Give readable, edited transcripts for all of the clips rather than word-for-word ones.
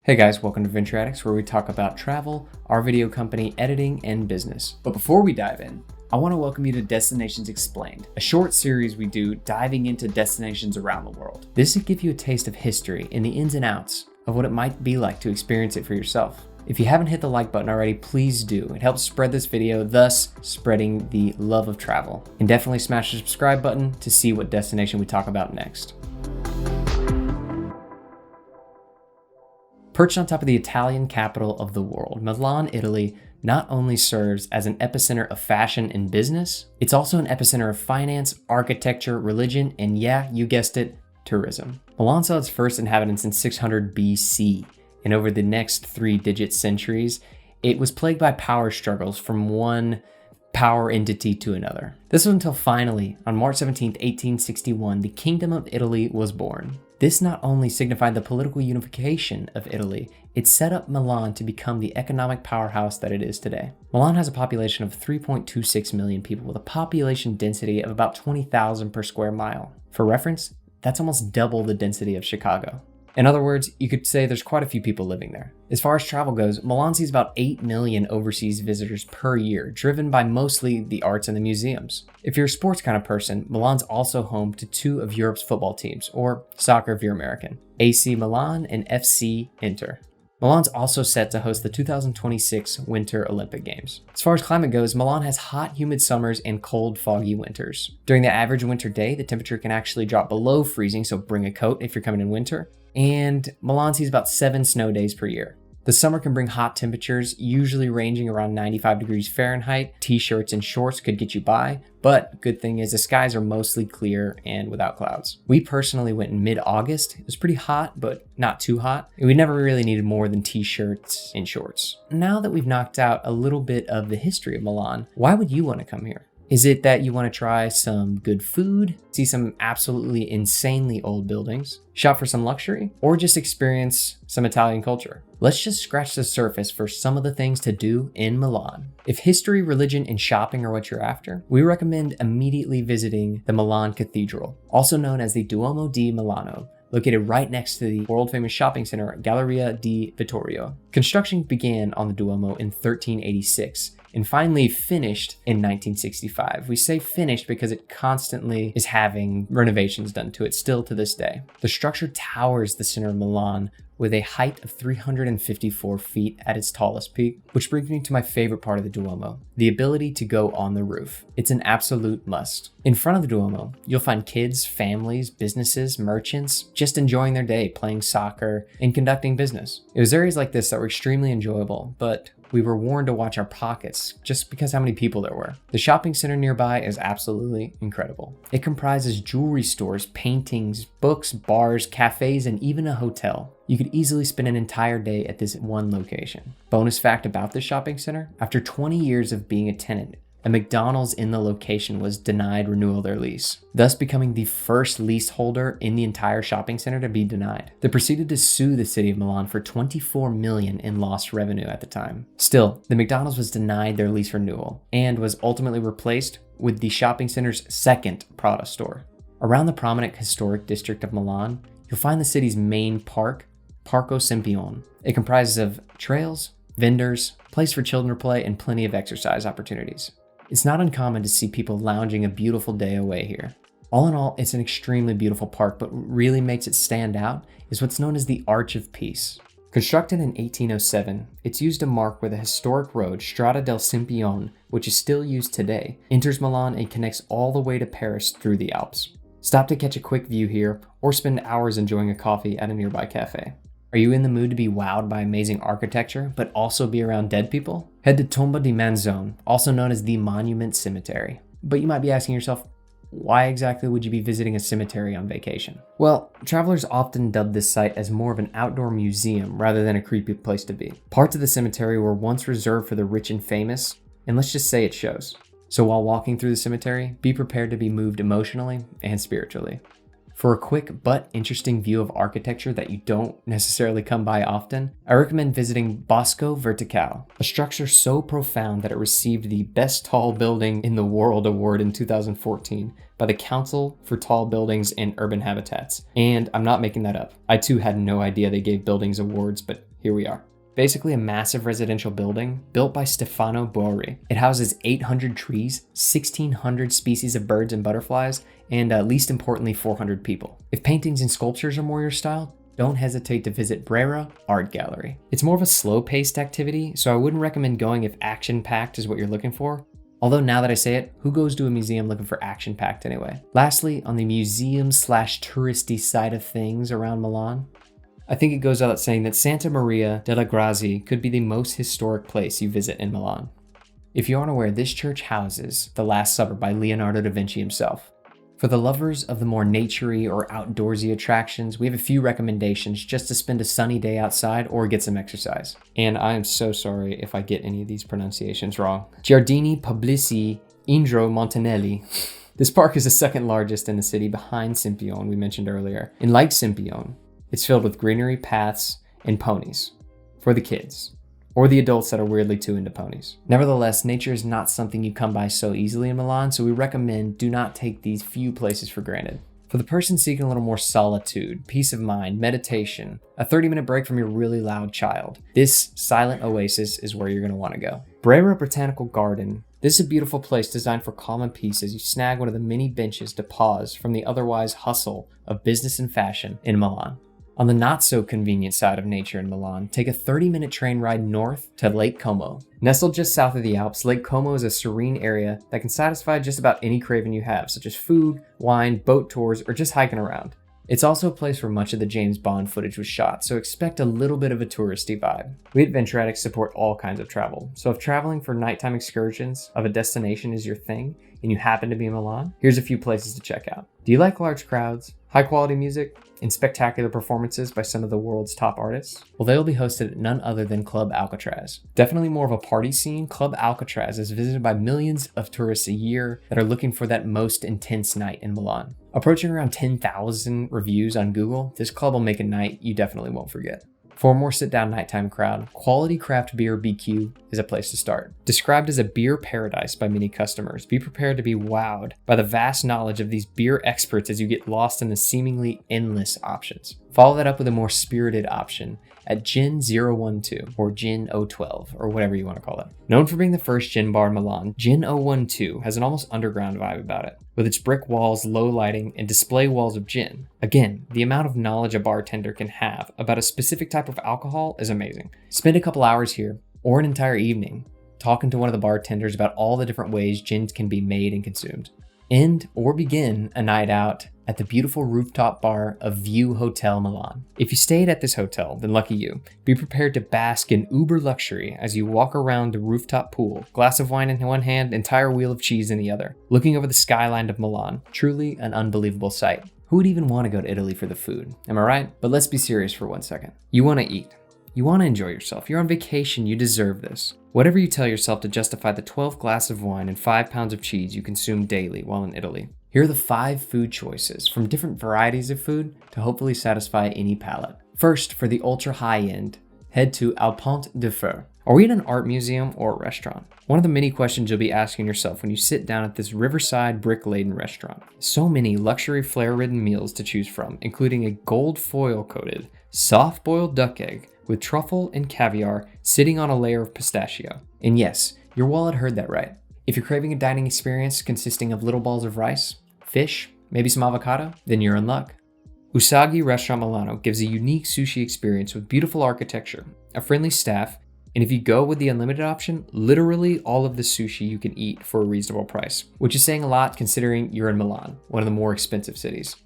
Hey guys, welcome to Venture Addicts, where we talk about travel, our video company, editing, and business. But before we dive in, I want to welcome you to Destinations Explained, a short series we do diving into destinations around the world. This will give you a taste of history and the ins and outs of what it might be like to experience it for yourself. If you haven't hit the like button already, please do. It helps spread this video, thus spreading the love of travel. And definitely smash the subscribe button to see what destination we talk about next. Perched on top of the Italian capital of the world, Milan, Italy not only serves as an epicenter of fashion and business, it's also an epicenter of finance, architecture, religion, and yeah, you guessed it, tourism. Milan saw its first inhabitants in 600 BC, and over the next 3-digit centuries, it was plagued by power struggles from one power entity to another. This was until finally, on March 17, 1861, the Kingdom of Italy was born. This not only signified the political unification of Italy, it set up Milan to become the economic powerhouse that it is today. Milan has a population of 3.26 million people with a population density of about 20,000 per square mile. For reference, that's almost double the density of Chicago. In other words, you could say there's quite a few people living there. As far as travel goes, Milan sees about 8 million overseas visitors per year, driven by mostly the arts and the museums. If you're a sports kind of person, Milan's also home to 2 of Europe's football teams, or soccer if you're American, AC Milan and FC Inter. Milan's also set to host the 2026 Winter Olympic Games. As far as climate goes, Milan has hot, humid summers and cold, foggy winters. During the average winter day, the temperature can actually drop below freezing, so bring a coat if you're coming in winter. And Milan sees about 7 snow days per year. The summer can bring hot temperatures, usually ranging around 95 degrees Fahrenheit. T-shirts and shorts could get you by, but good thing is the skies are mostly clear and without clouds. We personally went in mid-August. It was pretty hot, but not too hot. We never really needed more than T-shirts and shorts. Now that we've knocked out a little bit of the history of Milan, why would you want to come here? Is it that you want to try some good food, see some absolutely insanely old buildings, shop for some luxury, or just experience some Italian culture? Let's just scratch the surface for some of the things to do in Milan. If history, religion, and shopping are what you're after, we recommend immediately visiting the Milan Cathedral, also known as the Duomo di Milano, located right next to the world-famous shopping center Galleria di Vittorio. Construction began on the Duomo in 1386 and finally finished in 1965. We say finished because it constantly is having renovations done to it still to this day. The structure towers the center of Milan with a height of 354 feet at its tallest peak, which brings me to my favorite part of the Duomo, the ability to go on the roof. It's an absolute must. In front of the Duomo, you'll find kids, families, businesses, merchants, just enjoying their day, playing soccer, and conducting business. It was areas like this that were extremely enjoyable, but we were warned to watch our pockets just because how many people there were. The shopping center nearby is absolutely incredible. It comprises jewelry stores, paintings, books, bars, cafes, and even a hotel. You could easily spend an entire day at this one location. Bonus fact about this shopping center, after 20 years of being a tenant, a McDonald's in the location was denied renewal of their lease, thus becoming the first leaseholder in the entire shopping center to be denied. They proceeded to sue the city of Milan for $24 million in lost revenue at the time. Still, the McDonald's was denied their lease renewal and was ultimately replaced with the shopping center's second Prada store. Around the prominent historic district of Milan, you'll find the city's main park, Parco Sempione. It comprises of trails, vendors, place for children to play, and plenty of exercise opportunities. It's not uncommon to see people lounging a beautiful day away here. All in all, it's an extremely beautiful park, but what really makes it stand out is what's known as the Arch of Peace. Constructed in 1807, it's used to mark where the historic road Strada del Sempione, which is still used today, enters Milan and connects all the way to Paris through the Alps. Stop to catch a quick view here, or spend hours enjoying a coffee at a nearby cafe. Are you in the mood to be wowed by amazing architecture, but also be around dead people? Head to Tomba di Manzoni, also known as the Monument Cemetery. But you might be asking yourself, why exactly would you be visiting a cemetery on vacation? Well, travelers often dub this site as more of an outdoor museum rather than a creepy place to be. Parts of the cemetery were once reserved for the rich and famous, and let's just say it shows. So while walking through the cemetery, be prepared to be moved emotionally and spiritually. For a quick but interesting view of architecture that you don't necessarily come by often, I recommend visiting Bosco Verticale, a structure so profound that it received the Best Tall Building in the World award in 2014 by the Council for Tall Buildings and Urban Habitats. And I'm not making that up. I too had no idea they gave buildings awards, but Here we are. Basically a massive residential building built by Stefano Borri. It houses 800 trees, 1,600 species of birds and butterflies, and least importantly, 400 people. If paintings and sculptures are more your style, don't hesitate to visit Brera Art Gallery. It's more of a slow-paced activity, so I wouldn't recommend going if action-packed is what you're looking for. Although now that I say it, who goes to a museum looking for action-packed anyway? Lastly, on the museum/touristy side of things around Milan, I think it goes without saying that Santa Maria delle Grazie could be the most historic place you visit in Milan. If you aren't aware, this church houses The Last Supper by Leonardo da Vinci himself. For the lovers of the more naturey or outdoorsy attractions, we have a few recommendations just to spend a sunny day outside or get some exercise. And I am so sorry if I get any of these pronunciations wrong. Giardini, Pubblici, Indro, Montanelli. This park is the second largest in the city behind Sempione we mentioned earlier. And like Sempione, it's filled with greenery, paths, and ponies for the kids. Or the adults that are weirdly too into ponies. Nevertheless, nature is not something you come by so easily in Milan, so we recommend do not take these few places for granted. For the person seeking a little more solitude, peace of mind, meditation, a 30-minute break from your really loud child, this silent oasis is where you're going to want to go. Brera Botanical Garden. This is a beautiful place designed for calm and peace as you snag one of the many benches to pause from the otherwise hustle of business and fashion in Milan. On the not-so-convenient side of nature in Milan, take a 30-minute train ride north to Lake Como. Nestled just south of the Alps, Lake Como is a serene area that can satisfy just about any craving you have, such as food, wine, boat tours, or just hiking around. It's also a place where much of the James Bond footage was shot, so expect a little bit of a touristy vibe. We at Venture Addicts support all kinds of travel, so if traveling for nighttime excursions of a destination is your thing, and you happen to be in Milan, here's a few places to check out. Do you like large crowds, high-quality music, and spectacular performances by some of the world's top artists? Well, they'll be hosted at none other than Club Alcatraz. Definitely more of a party scene, Club Alcatraz is visited by millions of tourists a year that are looking for that most intense night in Milan. Approaching around 10,000 reviews on Google, this club will make a night you definitely won't forget. For a more sit-down nighttime crowd, Quality Craft Beer BQ is a place to start. Described as a beer paradise by many customers, be prepared to be wowed by the vast knowledge of these beer experts as you get lost in the seemingly endless options. Follow that up with a more spirited option at Gin 012 or Gin 012 or whatever you want to call it. Known for being the first gin bar in Milan, Gin 012 has an almost underground vibe about it, with its brick walls, low lighting, and display walls of gin. Again, the amount of knowledge a bartender can have about a specific type of alcohol is amazing. Spend a couple hours here, or an entire evening, talking to one of the bartenders about all the different ways gins can be made and consumed. End or begin a night out at the beautiful rooftop bar of VIU Hotel Milan. If you stayed at this hotel, then lucky you. Be prepared to bask in uber luxury as you walk around the rooftop pool, glass of wine in one hand, entire wheel of cheese in the other, looking over the skyline of Milan. Truly an unbelievable sight. Who would even want to go to Italy for the food? Am I right? But let's be serious for 1 second. You want to eat. You want to enjoy yourself. You're on vacation. You deserve this. Whatever you tell yourself to justify the 12 glasses of wine and 5 pounds of cheese you consume daily while in Italy. Here are the 5 food choices from different varieties of food to hopefully satisfy any palate. First, for the ultra high end, head to Pont de Ferr. Are we in an art museum or a restaurant? One of the many questions you'll be asking yourself when you sit down at this riverside brick-laden restaurant. So many luxury flair-ridden meals to choose from, including a gold foil-coated, soft-boiled duck egg with truffle and caviar sitting on a layer of pistachio. And yes, your wallet heard that right. If you're craving a dining experience consisting of little balls of rice, fish, maybe some avocado, then you're in luck. Usaghi Restaurant Milano gives a unique sushi experience with beautiful architecture, a friendly staff, and if you go with the unlimited option, literally all of the sushi you can eat for a reasonable price, which is saying a lot considering you're in Milan, one of the more expensive cities.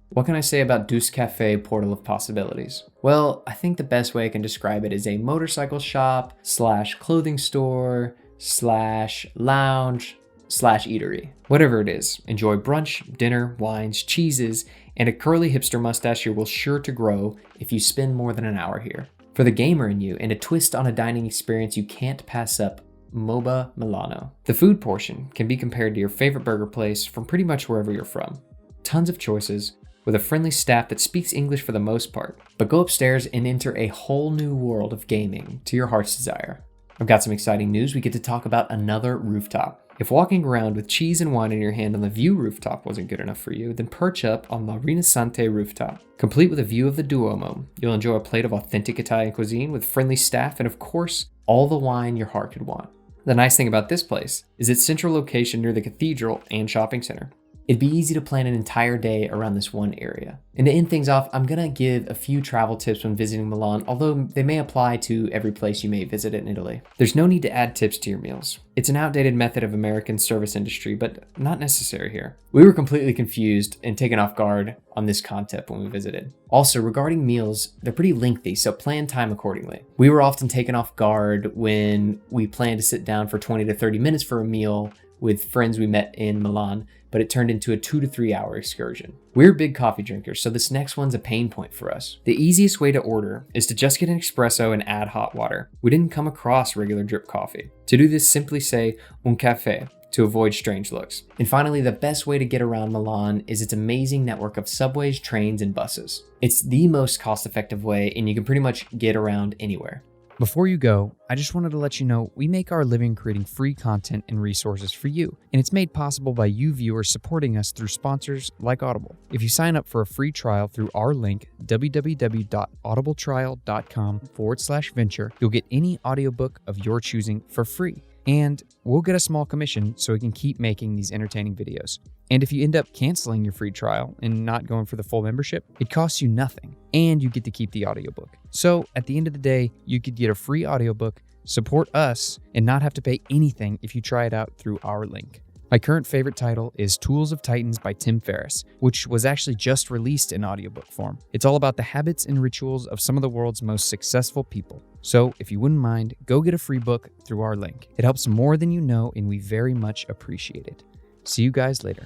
What can I say about Deus Cafe Portal of Possibilities? Well, I think the best way I can describe it is a motorcycle shop / clothing store / lounge / eatery. Whatever it is, enjoy brunch, dinner, wines, cheeses, and a curly hipster mustache you will sure to grow if you spend more than an hour here. For the gamer in you and a twist on a dining experience you can't pass up, MOBA Milano. The food portion can be compared to your favorite burger place from pretty much wherever you're from. Tons of choices, with a friendly staff that speaks English for the most part. But go upstairs and enter a whole new world of gaming to your heart's desire. I've got some exciting news. We get to talk about another rooftop. If walking around with cheese and wine in your hand on the VIU rooftop wasn't good enough for you, then perch up on the Rinascente Rooftop. Complete with a view of the Duomo, you'll enjoy a plate of authentic Italian cuisine with friendly staff and, of course, all the wine your heart could want. The nice thing about this place is its central location near the cathedral and shopping center. It'd be easy to plan an entire day around this one area. And to end things off, I'm gonna give a few travel tips when visiting Milan, although they may apply to every place you may visit in Italy. There's no need to add tips to your meals. It's an outdated method of American service industry, but not necessary here. We were completely confused and taken off guard on this concept when we visited. Also, regarding meals, they're pretty lengthy, so plan time accordingly. We were often taken off guard when we planned to sit down for 20 to 30 minutes for a meal with friends we met in Milan, but it turned into a 2 to 3 hour excursion. We're big coffee drinkers, so this next one's a pain point for us. The easiest way to order is to just get an espresso and add hot water. We didn't come across regular drip coffee. To do this, simply say un caffè to avoid strange looks. And finally, the best way to get around Milan is its amazing network of subways, trains, and buses. It's the most cost-effective way, and you can pretty much get around anywhere. Before you go, I just wanted to let you know we make our living creating free content and resources for you, and it's made possible by you viewers supporting us through sponsors like Audible. If you sign up for a free trial through our link, www.audibletrial.com/venture, you'll get any audiobook of your choosing for free. And we'll get a small commission so we can keep making these entertaining videos. And if you end up canceling your free trial and not going for the full membership, it costs you nothing, and you get to keep the audiobook. So at the end of the day, you could get a free audiobook, support us, and not have to pay anything if you try it out through our link. My current favorite title is Tools of Titans by Tim Ferriss, which was actually just released in audiobook form. It's all about the habits and rituals of some of the world's most successful people. So if you wouldn't mind, go get a free book through our link. It helps more than you know, and we very much appreciate it. See you guys later.